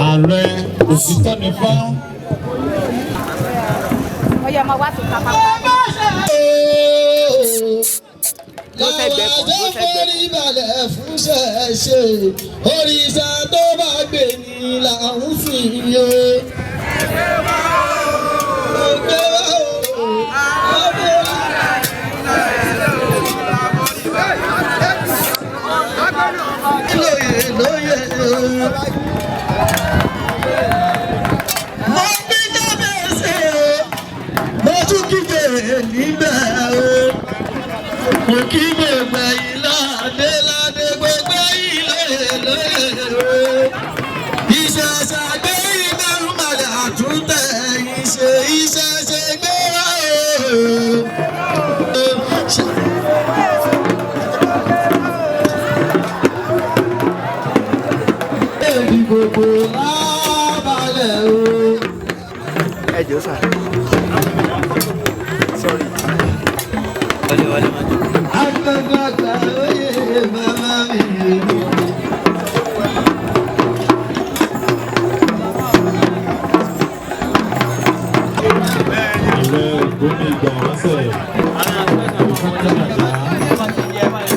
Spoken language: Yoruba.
Ààrẹ òsítọ́ ní fá. Ọyọ ọmọ wa ti ká pápá. Láwájá forí balẹ̀ fún ṣẹ̀ṣẹ̀ òrìṣà tó bá gbè ní là ń sìn yó. Lóye mo ní kábíyèsí mo tún kíkè níbẹ̀ o mo kí gbogbo ìlàdé ládé gbogbo ilé o ìṣẹ̀ṣẹ̀ gbé ìdẹ́rù màdà àtúntẹ̀ ìṣe ìṣẹ̀ṣẹ̀ gbé wá o. Gbogbo lábàlẹ̀ o. Ẹ jọ̀ọ́ sà. Sorry. Wọlé máa jọ. Àgbàgbà oyè bàbá mi. Ààrẹ ògbóni ìgbà wáṣẹ̀.